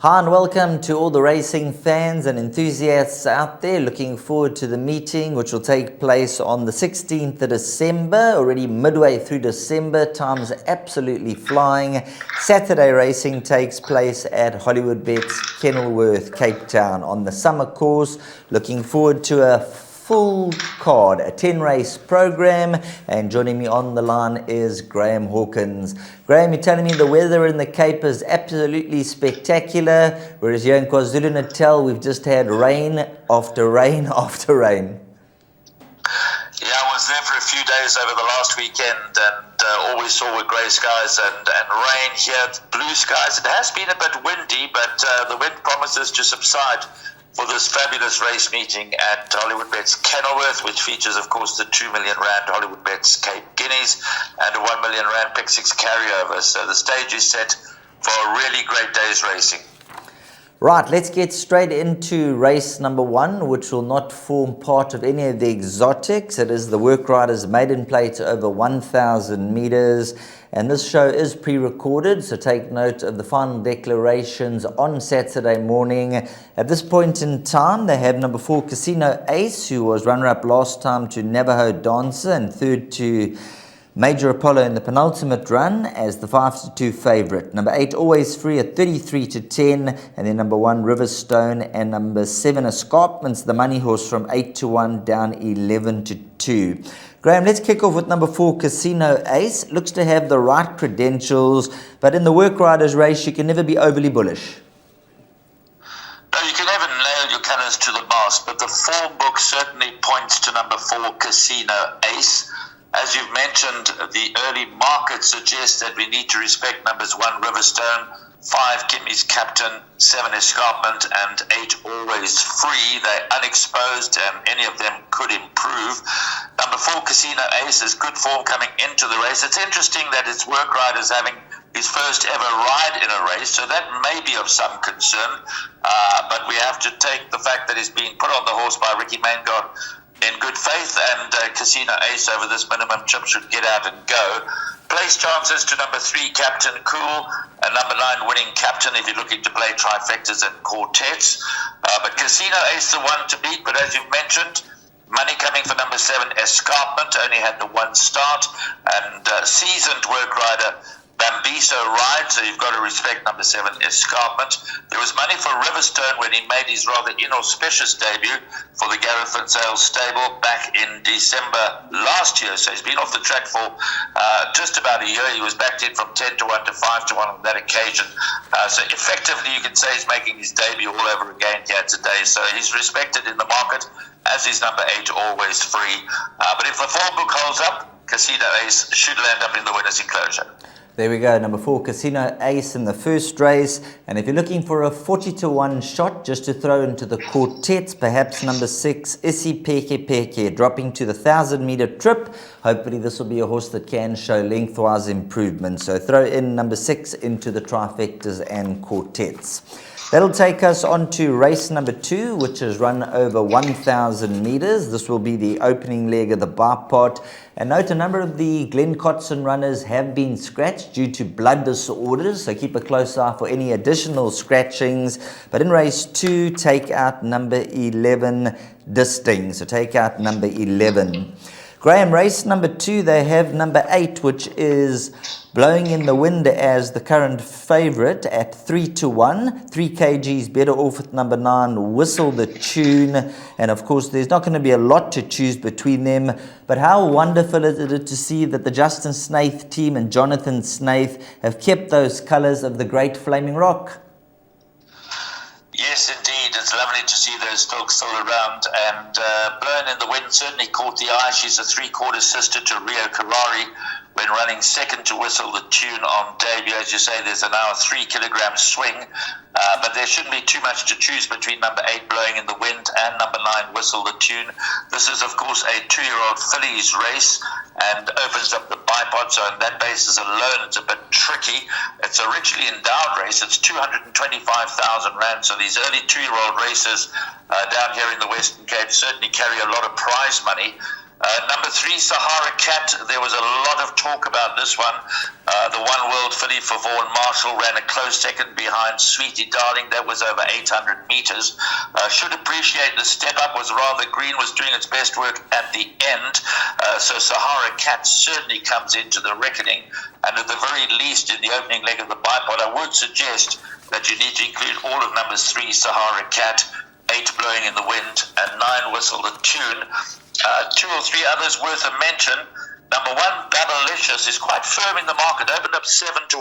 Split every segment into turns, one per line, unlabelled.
Hi and welcome to all the racing fans and enthusiasts out there. Looking forward to the meeting which will take place on the 16th of December, already midway through December. Time's absolutely flying. Saturday racing takes place at Hollywoodbets Kenilworth, Cape Town on the summer course. Looking forward to a full card, a 10-race program, and joining me on the line is Graham Hawkins. Graham, you're telling me the weather in the Cape is absolutely spectacular, whereas here in KwaZulu-Natal we've just had rain after rain after rain.
Yeah, I was there for a few days over the last weekend, and all we saw were grey skies and rain. Here, blue skies. It has been a bit windy, but the wind promises to subside for this fabulous race meeting at Hollywoodbets Kenilworth, which features, of course, the R2 million Hollywoodbets Cape Guineas and a R1 million Pick 6 carryover. So the stage is set for a really great day's racing.
Right, let's get straight into race number one, which will not form part of any of the exotics. It is the Work Riders Maiden Plate over 1,000 meters. And this show is pre-recorded, so take note of the final declarations on Saturday morning. At this point in time, they have number 4, Casino Ace, who was runner-up last time to Navajo Dancer and third to Major Apollo in the penultimate run as the 5-2 favourite. Number 8, Always Free at 33-10, and then number 1, Riverstone, and number 7, Escarpment's the money horse from 8-1 down 11-2. Graham, let's kick off with number 4, Casino Ace. Looks to have the right credentials, but in the Work Riders race, you can never be overly bullish.
No, you can never nail your colours to the mast, but the form book certainly points to number 4, Casino Ace. As you've mentioned, the early market suggests that we need to respect numbers 1, Riverstone, 5, Kimmy's Captain, 7, Escarpment, and 8, Always Free. They're unexposed, and any of them could improve. Number 4, Casino Ace, is good form coming into the race. It's interesting that it's Work Riders having his first ever ride in a race, so that may be of some concern. But we have to take the fact that he's being put on the horse by Ricky Maingard in good faith, and Casino Ace over this minimum chip should get out and go. Place chances to number 3, Captain Cool, and number 9, Winning Captain, if you're looking to play trifectas and quartets. But Casino Ace the one to beat, but as you've mentioned, money coming for number 7, Escarpment, only had the one start, and seasoned Work Rider Bambiso ride, so you've got to respect number 7, Escarpment. There was money for Riverstone when he made his rather inauspicious debut for the Gareth and Sales stable back in December last year. So he's been off the track for just about a year. He was backed in from 10-1 to 5-1 on that occasion. So effectively, you can say he's making his debut all over again here today. So he's respected in the market, as is number 8, Always Free. But if the form book holds up, Casino Ace should land up in the winner's enclosure.
There we go, number 4, Casino Ace in the first race. And if you're looking for a 40-1 shot just to throw into the quartets, perhaps number 6, Isi Peke Peke, dropping to the 1,000-meter trip. Hopefully this will be a horse that can show lengthwise improvement. So throw in number 6 into the trifectas and quartets. That'll take us on to race number 2, which is run over 1,000 meters. This will be the opening leg of the bipod. And note, a number of the Glen Cotson runners have been scratched due to blood disorders, so keep a close eye for any additional scratchings. But in race 2, take out number 11, Disting. So take out number 11. Graham, race number 2, they have number 8, which is blowing in the wind as the current favourite at 3-1. 3 kgs better off with number 9, Whistle the Tune. And of course, there's not going to be a lot to choose between them. But how wonderful is it to see that the Justin Snaith team and Jonathan Snaith have kept those colours of the great Flaming Rock.
Yes, indeed. It's lovely to see those stalks still around. And Blown in the Wind certainly caught the eye. She's a 3/4 sister to Rio Carrari when running second to Whistle the Tune on debut. As you say, there's now a 3-kilogram swing. But there shouldn't be too much to choose between number 8, Blowing in the Wind, and number 9, Whistle the Tune. This is, of course, a 2-year-old fillies race and opens up the bipod. So on that basis alone, it's a bit tricky. It's a richly endowed race. It's 225,000 rand. So these early 2-year-old races down here in the Western Cape certainly carry a lot of prize money. Number 3, Sahara Cat. There was a lot of talk about this one. The One World filly for Vaughan Marshall ran a close second behind Sweetie Darling. That was over 800 meters. Should appreciate the step up was rather green, was doing its best work at the end. So Sahara Cat certainly comes into the reckoning. And at the very least, in the opening leg of the bipod, I would suggest that you need to include all of numbers 3, Sahara Cat, 8 Blowing in the Wind, and 9 Whistle the Tune. 2 or 3 others worth a mention. Number 1, Babalicious, is quite firm in the market. Opened up 7-1,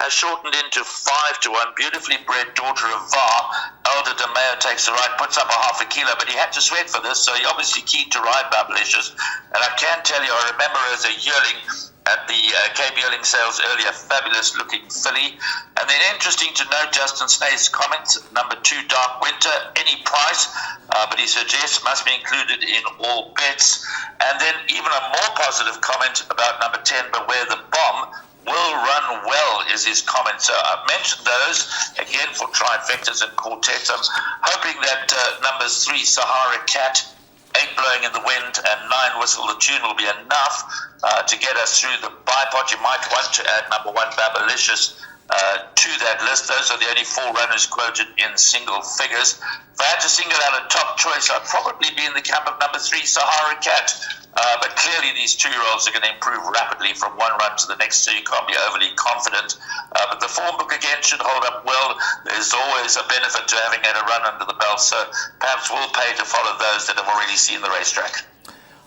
has shortened into 5-1. Beautifully bred daughter of VAR. Elder De Mayo takes the ride, puts up a half a kilo, but he had to sweat for this, so he obviously keen to ride Babalicious. And I can tell you, I remember her as a yearling at the KB Yearling sales earlier, fabulous looking filly. And then interesting to note Justin Snaith's comments, number 2, Dark Winter, any price, but he suggests must be included in all bets. And then even a more positive comment about number 10, Beware the Bomb, will run well, is his comment. So I've mentioned those, again, for trifectas and quartets. I'm hoping that numbers 3, Sahara Cat, 8 Blowing in the Wind, and 9 Whistle the Tune will be enough to get us through the bipod. You might want to add number 1, Babalicious, to that list. Those are the only 4 runners quoted in single figures. If I had to single out a top choice, I'd probably be in the camp of number 3, Sahara Cat. But clearly these 2-year-olds are going to improve rapidly from one run to the next, so you can't be overly confident. But the form book again should hold up well. There's always a benefit to having had a run under the belt, so perhaps we'll pay to follow those that have already seen the racetrack.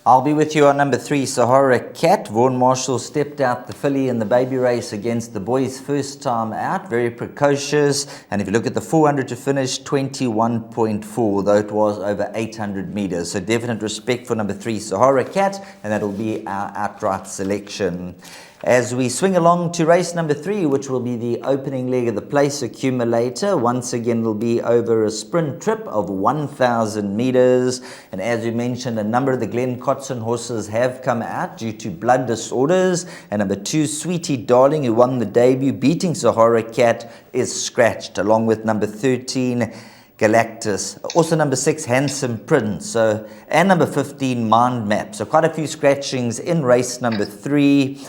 I'll be with you on number 3, Sahara Cat. Vaughan Marshall stepped out the filly in the baby race against the boys first time out. Very precocious. And if you look at the 400 to finish, 21.4, though it was over 800 meters. So definite respect for number 3, Sahara Cat. And that'll be our outright selection. As we swing along to race number 3, which will be the opening leg of the place accumulator, once again it'll be over a sprint trip of 1,000 meters. And as we mentioned, a number of the Glen Cotson horses have come out due to blood disorders. And number 2, Sweetie Darling, who won the debut, beating Sahara Cat, is scratched, along with number 13, Galactus. Also number 6, Handsome Prince. And number 15, Mind Map. So quite a few scratchings in race number 3.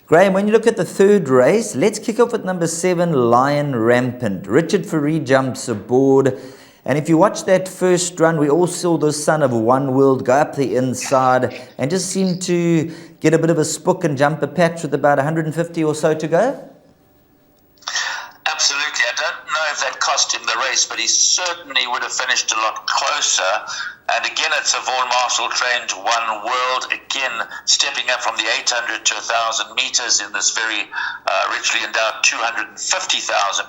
Graham, when you look at the third race, let's kick off with number 7, Lion Rampant. Richard Faree jumps aboard. And if you watch that first run, we all saw the son of One World go up the inside and just seem to get a bit of a spook and jump a patch with about 150 or so to go.
Absolutely. I don't know if that cost him the race, but he certainly would have finished a lot closer. And again, it's a Vaughan Marshall trained One World, again stepping up from the 800 to 1,000 meters in this very richly endowed 250,000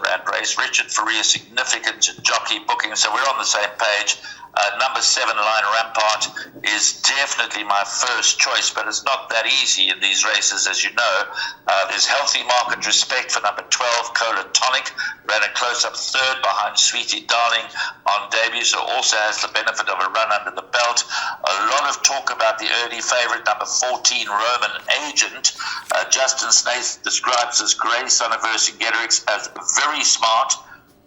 rand race. Richard Faree, a significant jockey booking, so we're on the same page. Number 7, Lion Rampart, is definitely my first choice, but it's not that easy in these races, as you know. There's healthy market respect for number 12, Cola Tonic, ran a close-up third behind Sweetie Darling on debut, so also has the benefit of a run under the belt. A lot of talk about the early favourite, number 14, Roman Agent. Justin Snaith describes as Grey, son of Vercingetorix, as very smart,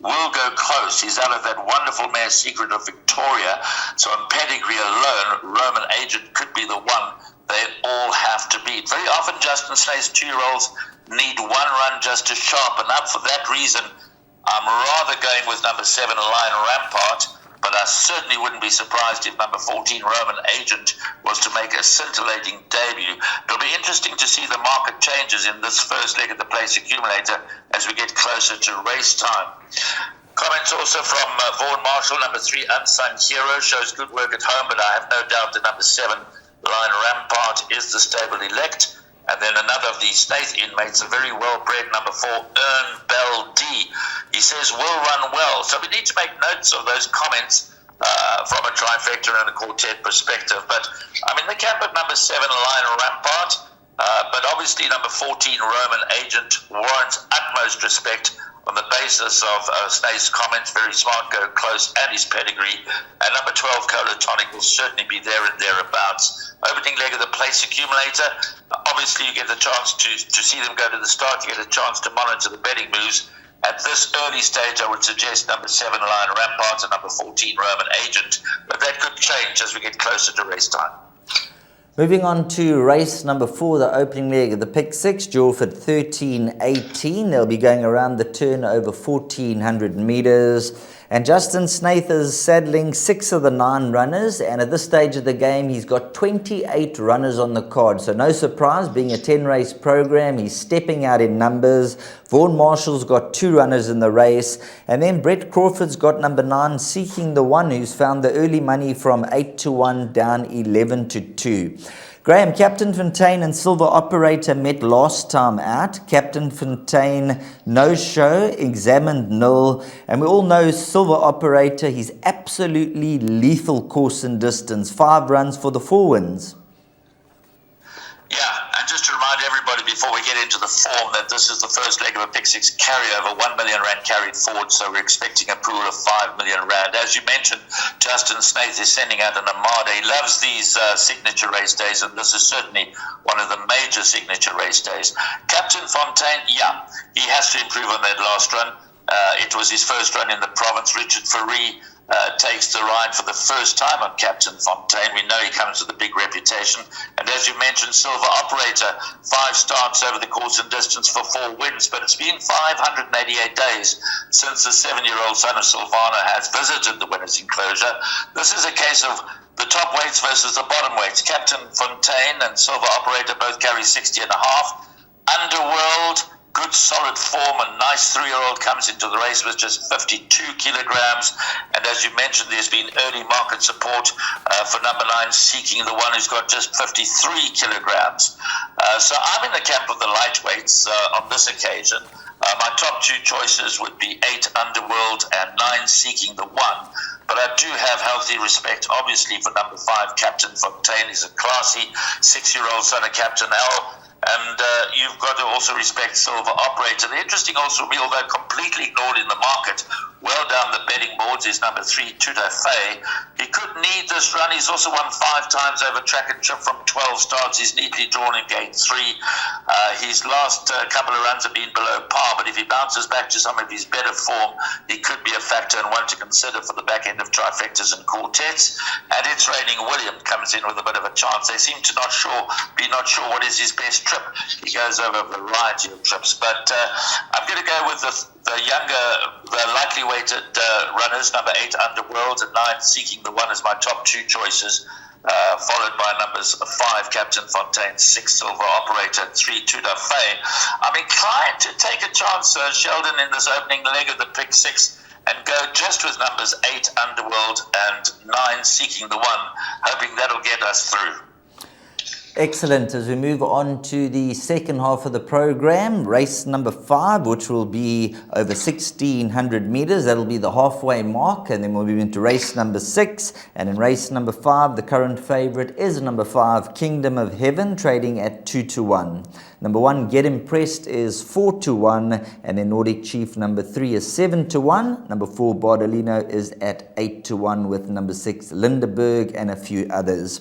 will go close. He's out of that wonderful mare Secret of Victoria. So on pedigree alone, Roman Agent could be the one they all have to beat. Very often Justin Snaith's 2-year-olds need one run just to sharpen up. For that reason, I'm rather going with number 7, Lion Rampart, but I certainly wouldn't be surprised if number 14, Roman Agent, was to make a scintillating debut. It'll be interesting to see the market changes in this first leg of the place accumulator as we get closer to race time. Comments also from Vaughan Marshall, number 3, Unsung Hero, shows good work at home, but I have no doubt that number 7, Lion Rampart, is the stable elect. And then another of the Snaith inmates, a very well-bred number 4, Earn Bell D. He says will run well. So we need to make notes of those comments from a trifecta and a quartet perspective. But I'm in the camp of number 7, Lion Rampart. But obviously number 14, Roman Agent, warrants utmost respect on the basis of Snaith's comments. Very smart, go close, and his pedigree. And number 12, Cola Tonic, will certainly be there and thereabouts. Opening leg of the place accumulator, obviously you get the chance to see them go to the start. You get a chance to monitor the betting moves. At this early stage, I would suggest number 7, Lion Rampart, and number 14, Roman Agent. But that could change as we get closer to race time.
Moving on to race number 4, the opening leg of the pick 6, Jawford 13-18. They'll be going around the turn over 1,400 metres. And Justin Snaith is saddling 6 of the 9 runners. And at this stage of the game, he's got 28 runners on the card. So no surprise, being a 10-race program, he's stepping out in numbers. Vaughan Marshall's got 2 runners in the race. And then Brett Crawford's got number 9, Seeking the One, who's found the early money from 8-1 down 11-2. Graham, Captain Fontaine and Silver Operator met last time out. Captain Fontaine, no show, examined nil. And we all know Silver Operator, he's absolutely lethal course and distance. 5 runs for the 4 wins.
Yeah, and just to remind everybody before we get into the form that this is the first leg of a pick 6 carryover, 1 million rand carried forward, so we're expecting a pool of 5 million rand. As you mentioned, Justin Snaith is sending out an armada. He loves these signature race days, and this is certainly one of the major signature race days. Captain Fontaine, yeah, he has to improve on that last run. It was his first run in the province. Richard Ferree takes the ride for the first time on Captain Fontaine. We know he comes with a big reputation. And as you mentioned, Silver Operator, 5 starts over the course and distance for 4 wins. But it's been 588 days since the 7-year-old son of Silvana has visited the winner's enclosure. This is a case of the top weights versus the bottom weights. Captain Fontaine and Silver Operator both carry 60.5. Underworld, good solid form, a nice 3-year-old comes into the race with just 52 kilograms. And as you mentioned, there's been early market support for number 9, Seeking the One, who's got just 53 kilograms. So I'm in the camp of the lightweights on this occasion. My top 2 choices would be 8 Underworld and 9 Seeking the One. But I do have healthy respect, obviously, for number 5, Captain Fontaine. He's a classy 6-year-old son of Captain L. And you've got to also respect Silver Operator. The interesting also, although completely ignored in the market, well down the betting boards, is number 3, Tuta Fay. He could need this run. He's also won 5 times over track and trip from 12 starts. He's neatly drawn in gate 3. His last couple of runs have been below par, but if he bounces back to some of his better form, he could be a factor and one to consider for the back end of trifectas and quartets. And it's raining. William comes in with a bit of a chance. They seem to be not sure what is his best trip. He goes over a variety of trips, but I'm going to go with the lightly weighted runners, number 8 Underworld and 9 Seeking the One as my top 2 choices, followed by numbers 5 Captain Fontaine, 6 Silver Operator, 3 Tuta Fay. I'm inclined to take a chance, Sheldon, in this opening leg of the pick 6 and go just with numbers 8 Underworld and 9 Seeking the One, hoping that'll get us through.
Excellent. As we move on to the second half of the program, race number 5, which will be over 1,600 meters. That'll be the halfway mark, and then we'll move into race number 6. And in race number 5, the current favorite is number 5, Kingdom of Heaven, trading at 2-1. Number 1, Get Impressed, is 4-1, and then Nordic Chief number 3 is 7-1. Number 4, Bardolino, is at 8-1 with number 6, Lindeberg, and a few others.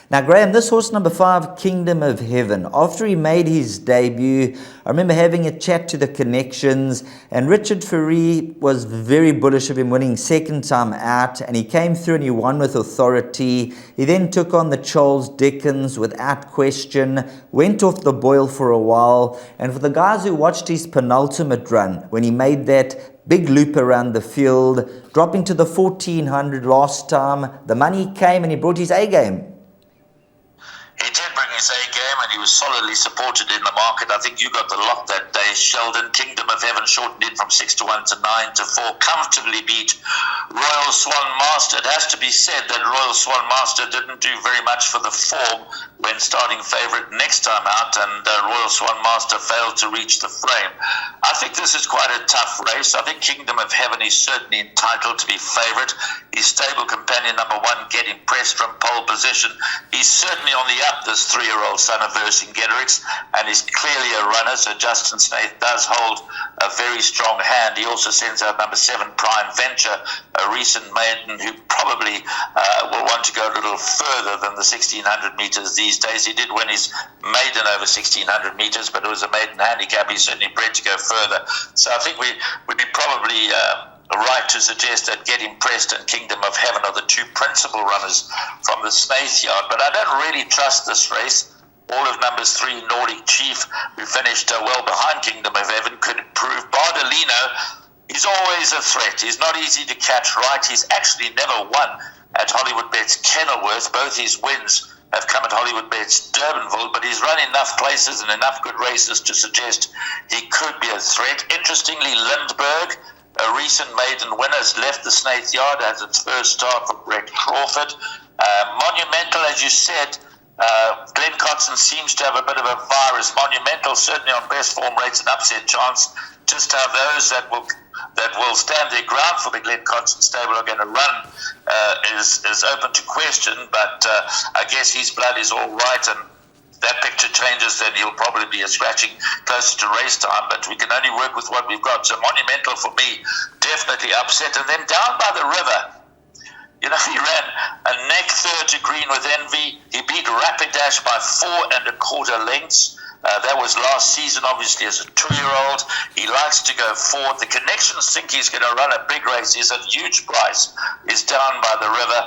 Now, Graham, this horse number 5, Kingdom of Heaven, after he made his debut, I remember having a chat to the connections, and Richard Ferree was very bullish of him winning second time out, and he came through and he won with authority. He then took on the Charles Dickens without question, went off the boil for a while, and for the guys who watched his penultimate run, when he made that big loop around the field, dropping to the 1,400 last time, the money came and he brought his A game.
He did bring his A game, and he was solidly supported in the market. I think you got the lock that day, Sheldon. Kingdom of Heaven shortened in from 6-1 to 9-4, comfortably beat Royal Swan Master. It has to be said that Royal Swan Master didn't do very much for the form when starting favourite next time out, and Royal Swan Master failed to reach the frame. I think this is quite a tough race. I think Kingdom of Heaven is certainly entitled to be favourite. His stable companion number 1, Get Impressed, from pole position. He's certainly on the up, this 3-year-old son of Vercingetorix, and is clearly a runner, so Justin Snaith does hold a very strong hand. He also sends out number 7, Prime Venture, a recent maiden who probably will want to go a little further than the 1,600 metres these days. He did win his maiden over 1,600 metres, but it was a maiden handicap. He's certainly bred to go further. So I think we'd be probably right to suggest that Get Impressed and Kingdom of Heaven are the two principal runners from the Snaith Yard. But I don't really trust this race. All of numbers 3, Nordic Chief, who finished well behind Kingdom of Heaven, could improve. Bardolino, he's always a threat. He's not easy to catch right. He's actually never won at Hollywoodbets Kenilworth. Both his wins have come at Hollywoodbets Durbanville, but he's run enough places and enough good races to suggest he could be a threat. Interestingly, Lindbergh, a recent maiden winner, has left the Snaith Yard as its first start for Brett Crawford. Monumental, as you said, Glenn Cotson seems to have a bit of a virus. Monumental, certainly on best form rates, an upset chance. Just how those that will stand their ground for the Glenn Cotson stable are going to run is open to question, but I guess his blood is all right, and that picture changes, then he'll probably be a scratching closer to race time, but we can only work with what we've got. So Monumental for me, definitely upset. And then down by the river, you know, he ran a neck third to Green with Envy. He beat Rapid Dash by 4 1/4 lengths. That was last season, obviously, as a 2-year-old. He likes to go forward. The Connections think he's going to run a big race. He's a huge price. He's down by the river.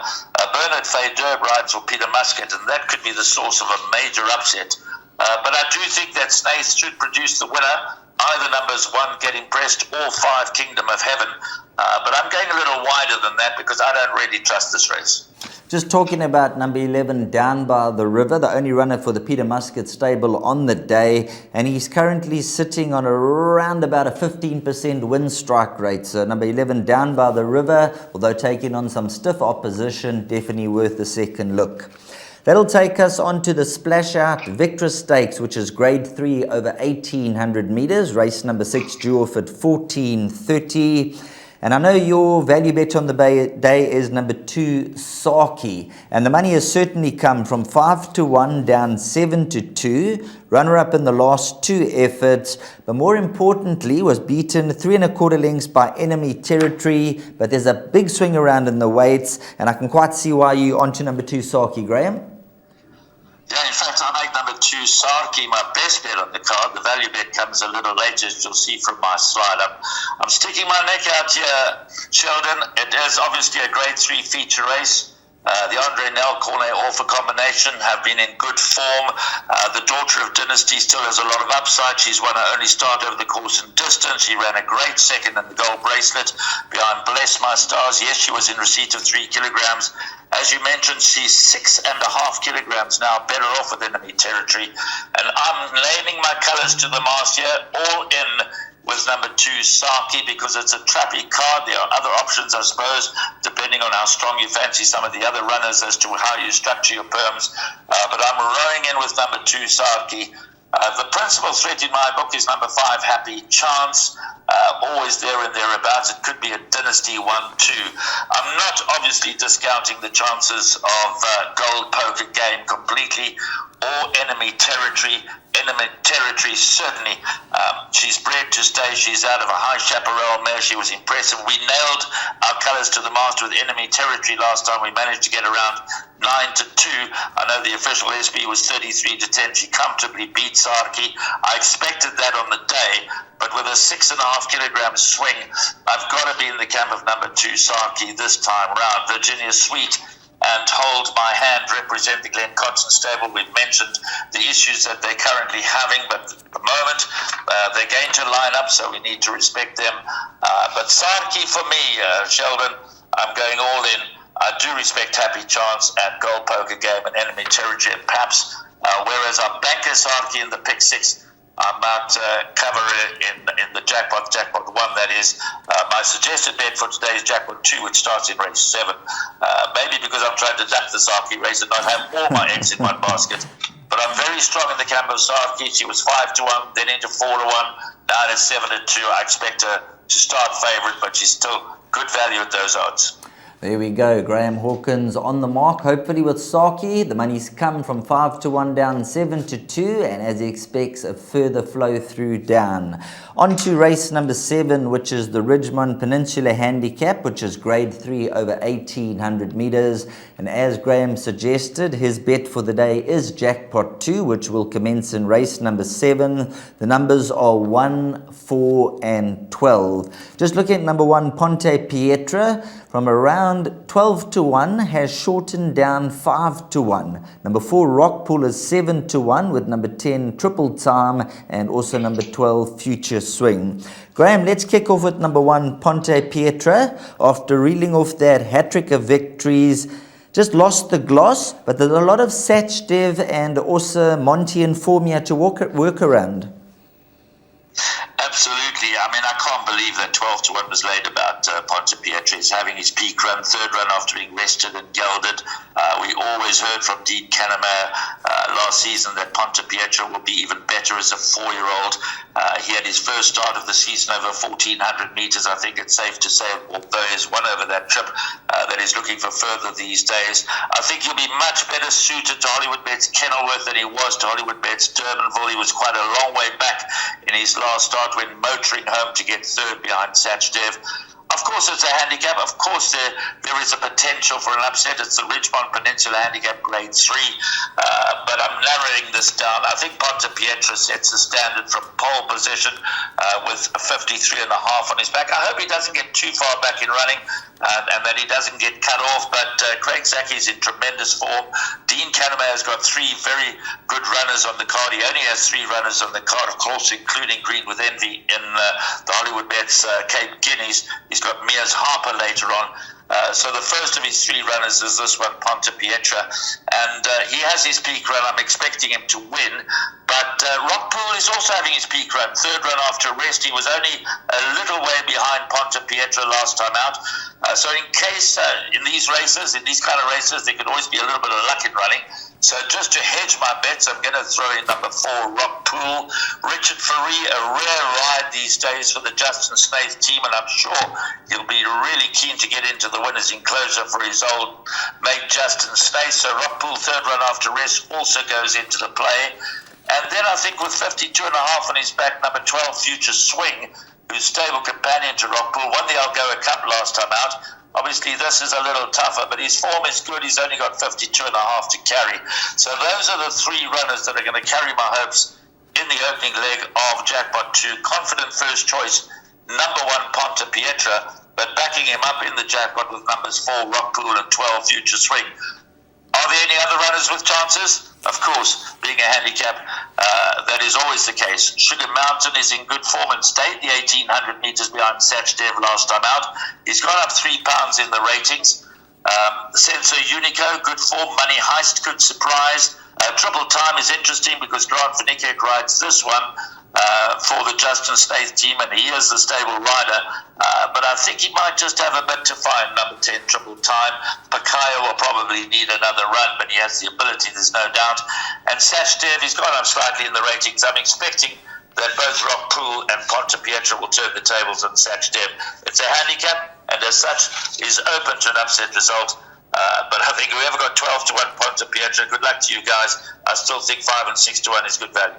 Bernard Faye-Durb rides for Peter Muscat, and that could be the source of a major upset. But I do think that Snaith should produce the winner. Either numbers 1, Get Impressed, or 5, Kingdom of Heaven. But I'm going a little wider than that because I don't really trust this race.
Just talking about number 11, Down by the River, the only runner for the Peter Muscat stable on the day, and he's currently sitting on around about a 15% win strike rate. So number 11, Down by the River, although taking on some stiff opposition, definitely worth a second look. That'll take us on to the Splash Out Victor Stakes, which is grade 3 over 1,800 meters. Race number 6 due off at 14:30. And I know your value bet on the day is number 2, Saki. And the money has certainly come from 5-1 down 7-2. Runner-up in the last 2 efforts. But more importantly, was beaten 3 1/4 lengths by Enemy Territory. But there's a big swing around in the weights. And I can quite see why you're onto number 2, Saki, Graham.
Yeah, in fact, I make number 2, Sarki, my best bet on the card. The value bet comes a little later, as you'll see from my slide. I'm sticking my neck out here, Sheldon. It is obviously a grade 3 feature race. The Andre Nel Cornet Orpha combination have been in good form. The Daughter of Dynasty still has a lot of upside. She's won her only start over the course and distance. She ran a great second in the gold bracelet behind Bless My Stars. Yes, she was in receipt of 3 kilograms. As you mentioned, she's 6.5 kilograms now better off with Enemy Territory. And I'm laying my colours to the mast here, all in with number 2, Saki, because it's a trappy card. There are other options, I suppose, depending on how strong you fancy some of the other runners as to how you structure your perms. But I'm rowing in with number 2, Saki. The principal threat in my book is number 5, Happy Chance. Always there and thereabouts. It could be a Dynasty 1-2. I'm not obviously discounting the chances of Gold Poker Game completely, or Enemy Territory. Enemy Territory, certainly. She's bred to stay. She's out of a high chaparral mare. She was impressive. We nailed our colours to the mast with Enemy Territory last time. We managed to get around 9-2. I know the official SB was 33-10. She comfortably beat Sarki. I expected that on the day, but with a 6.5 kilogram swing, I've got to be in the camp of number 2, Sarki, this time round. Virginia Sweet and Hold My Hand represent the Glenn Cotson stable. We've mentioned the issues that they're currently having, but at the moment they're going to line up, so we need to respect them. But Sarki for me, Sheldon, I'm going all in. I do respect Happy Chance and Gold Poker Game and Enemy Territory and Paps, whereas our banker Sarki in the pick 6, I might cover in the jackpot 1, that is. My suggested bet for today is jackpot 2, which starts in race 7. Maybe because I'm trying to duck the Sarki race and not have all my eggs in one basket. But I'm very strong in the camp of Sarki. She was 5-1, then into 4-1, now it's 7-2. I expect her to start favourite, but she's still good value at those odds.
There we go. Graham Hawkins on the mark, hopefully with Saki. The money's come from 5-1 down 7-2, and as he expects, a further flow through down. On to race number 7, which is the Ridgemont Peninsula Handicap, which is grade 3 over 1,800 meters. And as Graham suggested, his bet for the day is Jackpot 2, which will commence in race number 7. The numbers are 1, 4, and 12. Just looking at number 1, Ponte Pietra, from around 12-1 has shortened down 5-1. Number 4, Rockpool, is 7-1 with number 10, Triple Time, and also number 12, Future Swing. Graham, let's kick off with number 1, Ponte Pietra. After reeling off that hat-trick of victories, just lost the gloss, but there's a lot of Sachdev and also Monty and Formia to work around.
Absolutely. I mean, I can't believe that 12-1 was laid about Ponte Pietra. He's having his peak run, third run after being rested and gelded. We always heard from Dean Cannemeyer last season that Ponte Pietra will be even better as a 4-year-old. He had his first start of the season over 1,400 meters. I think it's safe to say, although he's won over that trip, that he's looking for further these days. I think he'll be much better suited to Hollywoodbets Kenilworth than he was to Hollywoodbets Durbanville. He was quite a long way back in his last start when motoring home to get third behind Sachdev. Of course, it's a handicap. Of course, there is a potential for an upset. It's the Ridgemont Peninsula Handicap Grade 3. But I'm narrowing this down. I think Ponte Pietra sets the standard from pole position with a 53.5 on his back. I hope he doesn't get too far back in running and that he doesn't get cut off. But Craig Zaki is in tremendous form. Dean Cannemeyer has got 3 very good runners on the card. He only has 3 runners on the card, of course, including Green with Envy in the Hollywoodbets Cape Guineas. He's got Mia's Harper later on. So the first of his 3 runners is this one, Ponte Pietra. And he has his peak run. I'm expecting him to win. But Rockpool is also having his peak run. Third run after rest. He was only a little way behind Ponte Pietra last time out. So in case in these races, in these kind of races, there could always be a little bit of luck in running. So just to hedge my bets, I'm going to throw in number 4, Rockpool. Richard Faree, a rare ride these days for the Justin Snaith team, and I'm sure he'll be really keen to get into the winner's enclosure for his old mate Justin Snaith. So Rockpool, third run after rest, also goes into the play. And then I think with 52.5 on his back, number 12, Future Swing, who's stable companion to Rockpool, won the Algoa Cup last time out. Obviously, this is a little tougher, but his form is good. He's only got 52.5 to carry. So those are the 3 runners that are going to carry my hopes in the opening leg of Jackpot 2. Confident first choice, number 1, Ponte Pietra, but backing him up in the jackpot with numbers 4, Rockpool, and 12, Future Swing. Are there any other runners with chances? Of course, being a handicap, that is always the case. Sugar Mountain is in good form and state, the 1,800 meters behind Sachdev last time out. He's gone up 3 pounds in the ratings. Sensor Unico, good form. Money Heist, good surprise. Triple Time is interesting because Grant Van Niekerk rides this one for the Justin Snaith team, and he is the stable rider. But I think he might just have a bit to find. Number 10, Triple Time. Pakaia will probably need another run, but he has the ability, there's no doubt. And Sachdev, he's gone up slightly in the ratings. I'm expecting that both Rockpool and Ponte Pietra will turn the tables on Sachdev. It's a handicap, and as such, is open to an upset result. But I think whoever got 12-1 Ponte Pietra, good luck to you guys. I still think 5 and 6-1 is good value.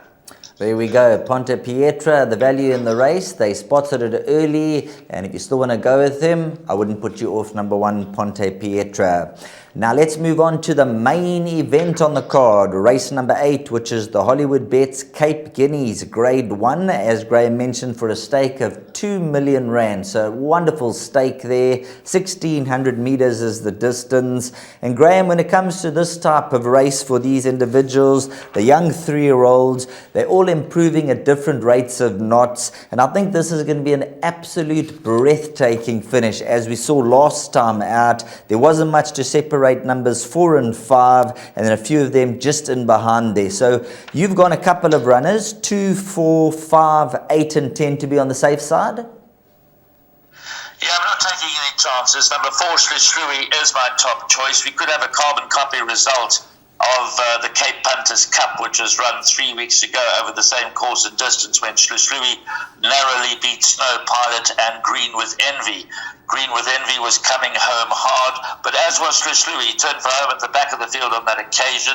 There we go, Ponte Pietra, the value in the race. They spotted it early, and if you still want to go with him, I wouldn't put you off number 1, Ponte Pietra. Now let's move on to the main event on the card, race number 8, which is the Hollywoodbets Cape Guineas Grade 1, as Graham mentioned, for a stake of 2 million rand. So wonderful stake there, 1,600 meters is the distance. And Graham, when it comes to this type of race for these individuals, the young 3-year-olds, they're all improving at different rates of knots. And I think this is going to be an absolute breathtaking finish. As we saw last time out, there wasn't much to separate numbers 4 and 5, and then a few of them just in behind there. So you've got a couple of runners, 2, 4, 5, 8 and 10 to be on the safe side?
Yeah, I'm not taking any chances. Number 4, Shlui is my top choice. We could have a carbon copy result of the Cape Punters Cup, which was run 3 weeks ago over the same course and distance, when Shlishlui narrowly beat Snow Pilot and Green with Envy. Green with Envy was coming home hard, but as was Shlishlui, he turned for home at the back of the field on that occasion.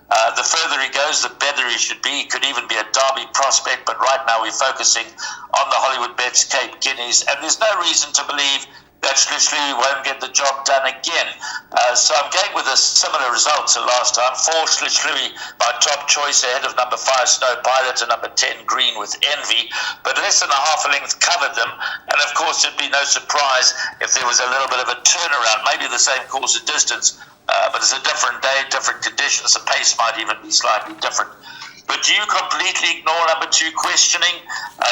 The further he goes, the better he should be. He could even be a Derby prospect, but right now we're focusing on the Hollywoodbets Cape Guineas, and there's no reason to believe that Shlishlui won't get the job done again. So I'm going with a similar result to last time. 4 Shlishlui, my top choice, ahead of number 5 Snow Pilot and number 10 Green with Envy, but less than a half a length covered them, and of course it'd be no surprise if there was a little bit of a turnaround, maybe the same course of distance, but it's a different day, different conditions, the pace might even be slightly different. But do you completely ignore number 2 Questioning?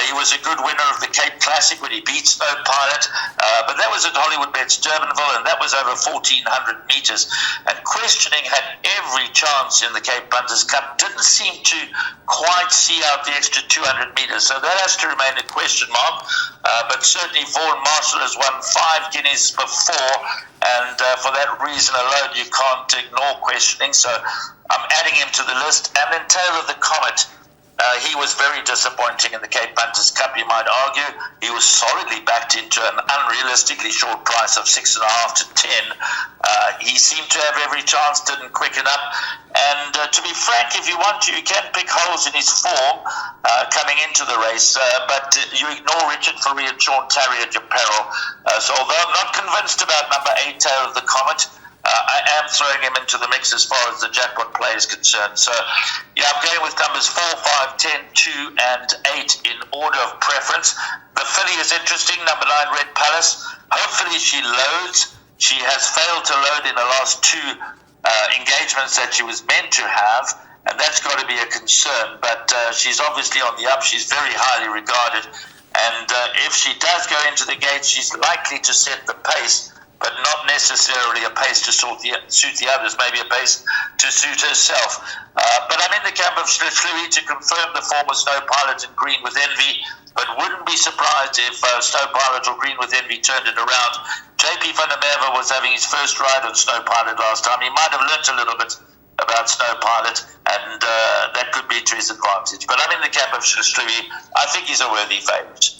He was a good winner of the Cape Classic when he beat Snow Pilot, but that was at Hollywoodbets Durbanville, and that was over 1,400 meters. And Questioning had every chance in the Cape Punters Cup, didn't seem to quite see out the extra 200 meters, so that has to remain a question mark. But certainly Vaughan Marshall has won 5 guineas before, and for that reason alone, you can't ignore Questioning. So I'm adding him to the list. And then Tail of the Comet. He was very disappointing in the Cape Punters Cup, you might argue. He was solidly backed into an unrealistically short price of 6.5 to 10. He seemed to have every chance, didn't quicken up. And to be frank, if you want to, you can pick holes in his form coming into the race, but you ignore Richard Fourie and Sean Tarry at your peril. So although I'm not convinced about number 8, Tail of the Comet, I am throwing him into the mix as far as the jackpot play is concerned. So, yeah, I'm going with numbers 4, 5, 10, 2, and 8 in order of preference. The filly is interesting, number 9, Red Palace. Hopefully she loads. She has failed to load in the last 2 engagements that she was meant to have, and that's got to be a concern. But she's obviously on the up. She's very highly regarded. And if she does go into the gate, she's likely to set the pace, but not necessarily a pace to suit the others, maybe a pace to suit herself. But I'm in the camp of Shlishlui to confirm the form of Snow Pilot and Green with Envy, but wouldn't be surprised if Snow Pilot or Green with Envy turned it around. JP van der Merwe was having his first ride on Snow Pilot last time. He might have learnt a little bit about Snow Pilot, and that could be to his advantage. But I'm in the camp of Shlishlui. I think he's a worthy favourite.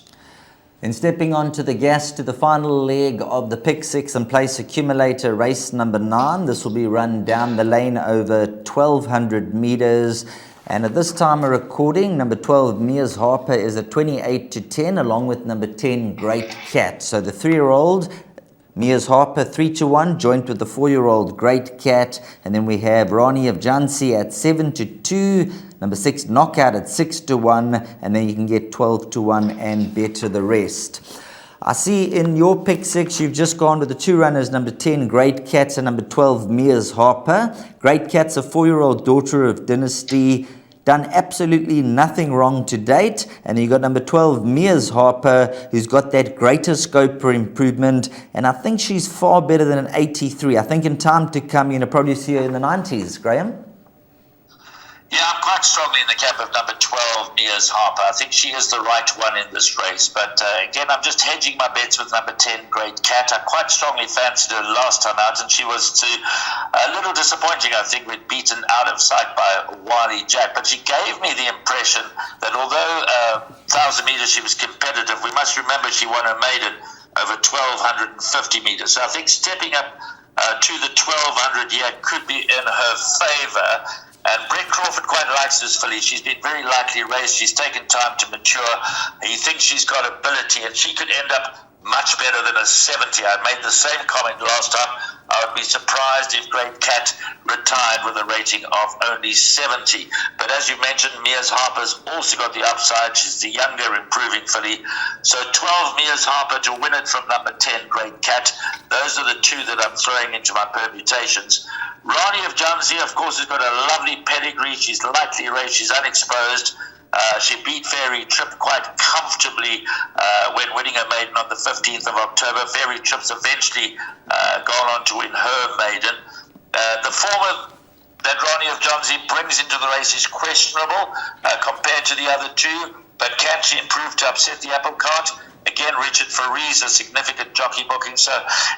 Then stepping onto the gas to the final leg of the Pick 6 and Place Accumulator race number 9. This will be run down the lane over 1,200 meters. And at this time of recording, number 12, Mia's Harper, is at 28 to 10, along with number 10, Great Cat. So the 3-year-old, Mia's Harper, 3 to 1, joint with the 4-year-old Great Cat. And then we have Rani of Jansi at 7 to 2. Number 6, Knockout at 6 to 1, and then you can get 12 to 1 and better the rest. I see in your Pick 6, you've just gone with the 2 runners, number 10, Great Cats, and number 12, Mia's Harper. Great Cat's a 4-year-old daughter of Dynasty, done absolutely nothing wrong to date. And you got number 12, Mia's Harper, who's got that greater scope for improvement, and I think she's far better than an 83. I think in time to come, you're going to probably see her in the 90s, Graham.
Yeah, I'm quite strongly in the camp of number 12, Mia's Harper. I think she is the right one in this race. But again, I'm just hedging my bets with number 10, Great Cat. I quite strongly fancied her last time out, and she was a little disappointing. I think we'd beaten out of sight by Wily Jack. But she gave me the impression that although 1,000 meters she was competitive, we must remember she won her maiden over 1,250 meters. So I think stepping up to the 1,200 here could be in her favour. And Brett Crawford quite likes this filly. She's been very lightly raced. She's taken time to mature. He thinks she's got ability, and she could end up much better than a 70. I made the same comment last time. I would be surprised if Great Cat retired with a rating of only 70. But as you mentioned, Mia's Harper's also got the upside. She's the younger, improving filly. So 12, Mia's Harper to win it from number 10, Great Cat. Those are the 2 that I'm throwing into my permutations. Rani of Jansi, of course, has got a lovely pedigree. She's lightly raced. She's unexposed. She beat Fairy Trip quite comfortably when winning her maiden on the 15th of October. Fairy Trip's eventually gone on to win her maiden. The form that Rani of Jansi brings into the race is questionable compared to the other 2, but can she improve to upset the apple cart? Again, Richard Faurie's a significant jockey booking. So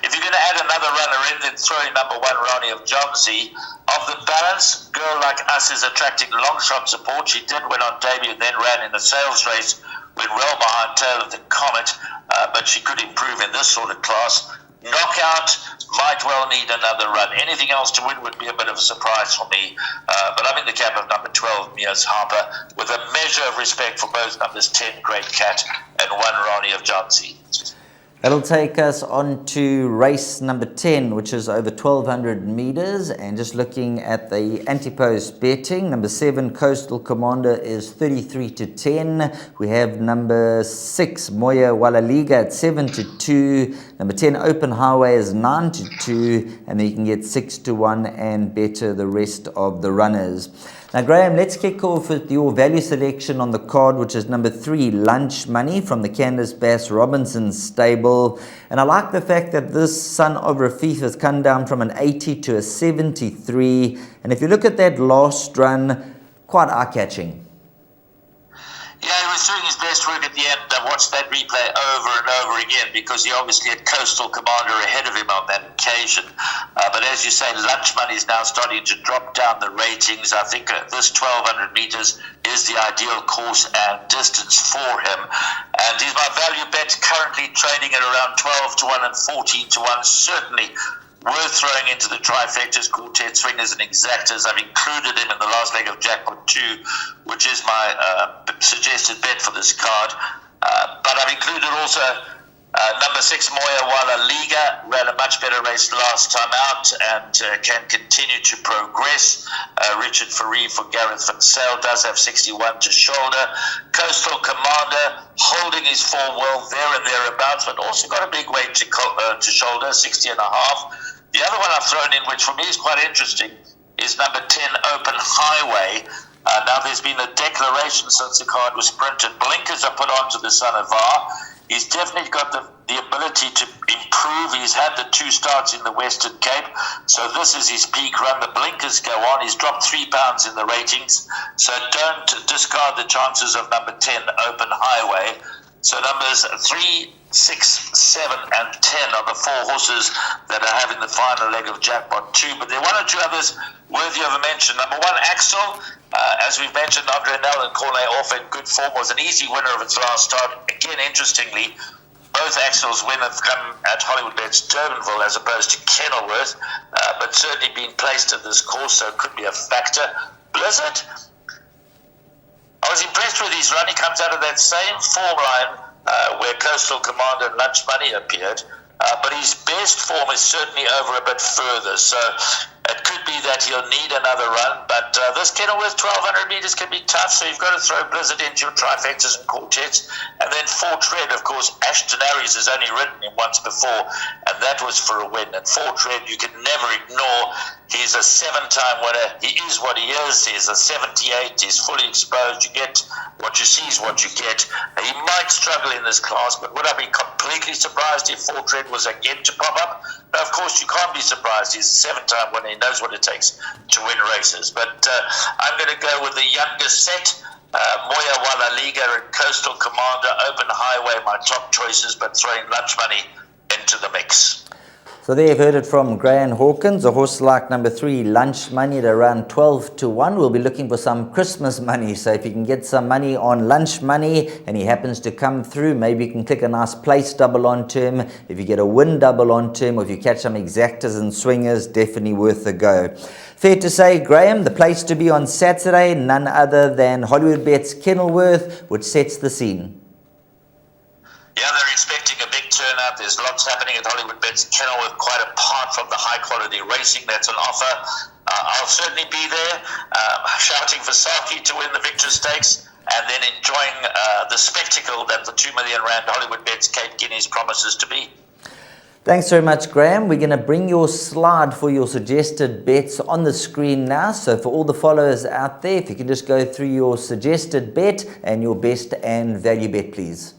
if you're going to add another runner in, then throw in number 1, Rani of Jansi. Of Of the balance, Girl Like Us is attracting long shot support. She did win on debut and then ran in the sales race, went well behind Tail of the Comet, but she could improve in this sort of class. Knockout might well need another run. Anything else to win would be a bit of a surprise for me. But I'm in the camp of number 12, Mia's Harper, with a measure of respect for both numbers 10, Great Cat, and 1, Ronnie of Johnsy.
That'll take us on to race number 10, which is over 1,200 meters. And just looking at the anti-post betting, number 7, Coastal Commander, is 33 to 10. We have number 6, Moya Walaliga, at 7 to 2. Number 10, Open Highway, is 9 to 2. And then you can get 6 to 1 and better the rest of the runners. Now, Graham, let's kick off with your value selection on the card, which is number 3, Lunch Money, from the Candice Bass Robinson stable. And I like the fact that this Son of Rafif has come down from an 80 to a 73. And if you look at that last run, quite eye-catching.
Yeah, he was doing his best work at the end. I watched that replay over and over again because he obviously had Coastal Commander ahead of him on that occasion. But as you say, Lunch Money is now starting to drop down the ratings. I think this 1,200 meters is the ideal course and distance for him. And he's my value bet, currently trading at around 12 to 1 and 14 to 1. Certainly worth throwing into the trifectas, quartet, swingers, and exactas. I've included him in the last leg of Jackpot 2, which is my suggested bet for this card. But I've included also number 6, Moya Wala Liga, ran a much better race last time out and can continue to progress. Richard Faree for Gareth Van Sale does have 61 to shoulder. Coastal Commander holding his form well there and thereabouts, but also got a big weight to shoulder, 60 and a half. The other one I've thrown in, which for me is quite interesting, is number 10, Open Highway. Now, there's been a declaration since the card was printed. Blinkers are put onto the Son of Var. He's definitely got the ability to improve. He's had the 2 starts in the Western Cape, so this is his peak run. The blinkers go on. He's dropped 3 pounds in the ratings, so don't discard the chances of number 10, Open Highway. So numbers 3, 6, 7, and 10 are the 4 horses that I have in the final leg of Jackpot 2. But there are 1 or 2 others worthy of a mention. Number 1, Axel. As we've mentioned, Andre Nell and Corley off in good form, was an easy winner of its last start. Again, interestingly, both Axel's win have come at Hollywoodbets Durbanville as opposed to Kenilworth, but certainly been placed at this course, so it could be a factor. Blizzard, I was impressed with his run. He comes out of that same form line where Coastal Commander and Lunch Money appeared, but his best form is certainly over a bit further, so it could be that he'll need another run, but this Kenilworth 1,200 meters can be tough, so you've got to throw Blizzard into your trifectas and quartets. And then Fort Red, of course, Ashton Harries has only ridden him once before, and that was for a win. And Fort Red, you can never ignore. He's a 7-time winner. He is what he is. He's a 78. He's fully exposed. You get what you see is what you get. He might struggle in this class, but would I be completely surprised if Fort Red was again to pop up? No, of course, you can't be surprised. He's a 7-time winner. He knows what it takes to win races. But I'm going to go with the youngest set, Moya Wala Liga and Coastal Commander, Open Highway, my top choices, but throwing Lunch Money into the mix.
So there you've heard it from Graham Hawkins, a horse like number 3, Lunch Money, at around 12 to 1. We'll be looking for some Christmas money. So if you can get some money on Lunch Money and he happens to come through, maybe you can click a nice place double onto him. If you get a win double onto him, or if you catch some exactas and swingers, definitely worth a go. Fair to say, Graham, the place to be on Saturday, none other than Hollywoodbets Kenilworth, which sets the scene.
Yeah, they're expecting a big turnout. There's lots happening at Hollywoodbets Kenilworth, quite apart from the high-quality racing that's on offer. I'll certainly be there, shouting for Saki to win the Victor Stakes, and then enjoying the spectacle that the R2 million Hollywoodbets Cape Guineas promises to be.
Thanks very much, Graham. We're going to bring your slide for your suggested bets on the screen now. So for all the followers out there, if you can just go through your suggested bet and your best and value bet, please.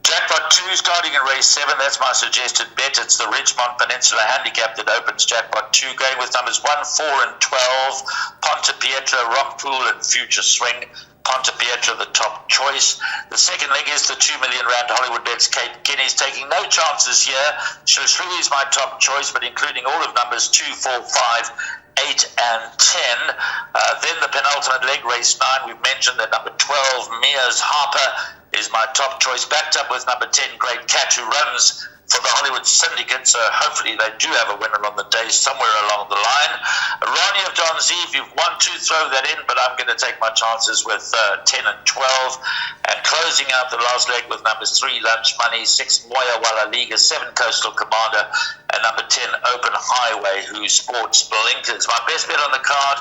Jackpot 2 starting in race 7, that's my suggested bet. It's the Ridgemont Peninsula Handicap that opens Jackpot 2, going with numbers 1, 4 and 12, Ponte Pietra, Rockpool and Future Swing. Ponte Pietra the top choice. The second leg is the R2 million Hollywoodbets Cape Guineas, taking no chances here. Shoshri is my top choice, but including all of numbers 2, 4, 5 8 and 10. Then the penultimate leg, race 9, we've mentioned that number 12, Mia's Harper, is my top choice, backed up with number 10, Great Cat, who runs for the Hollywood Syndicate, so hopefully they do have a winner on the day somewhere along the line. Ronnie of Don Z, if you want to throw that in, but I'm going to take my chances with 10 and 12. And closing out the last leg with numbers 3, Lunch Money, 6, Moya Walla Liga, 7, Coastal Commander, and number 10, Open Highway, who sports blinkers. My best bet on the card,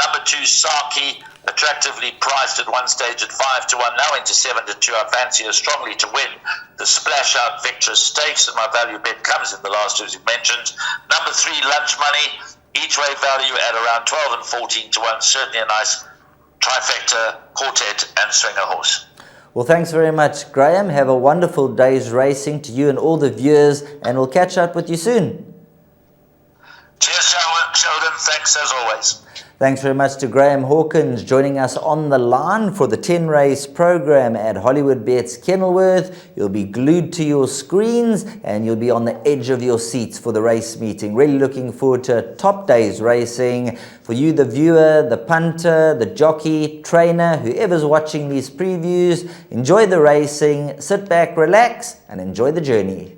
number 2, Saki, attractively priced at one stage at 5 to 1, now into 7 to 2. I fancy her strongly to win the Splash Out Victor Stakes, and my value bet comes in the last two, as you mentioned. Number 3, Lunch Money, each way value at around 12 and 14 to 1. Certainly a nice trifecta, quartet, and swinger horse.
Well, thanks very much, Graham. Have a wonderful day's racing to you and all the viewers, and we'll catch up with you soon.
Cheers, Sheldon. Thanks as always.
Thanks very much to Graham Hawkins joining us on the line for the 10-race program at Hollywoodbets Kenilworth. You'll be glued to your screens and you'll be on the edge of your seats for the race meeting. Really looking forward to a top day's racing. For you, the viewer, the punter, the jockey, trainer, whoever's watching these previews, enjoy the racing, sit back, relax, and enjoy the journey.